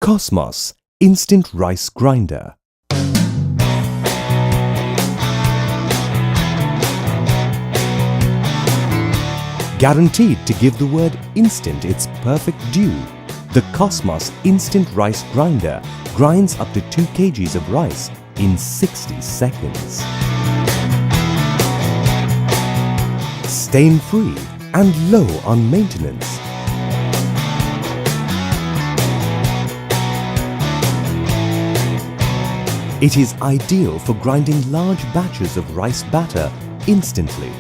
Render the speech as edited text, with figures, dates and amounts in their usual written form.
Cosmos Instant Rice Grinder. Guaranteed to give the word instant its perfect due, the Cosmos Instant Rice Grinder grinds up to 2 kgs of rice in 60 seconds. Stain-free and low on maintenance. It is ideal for grinding large batches of rice batter instantly.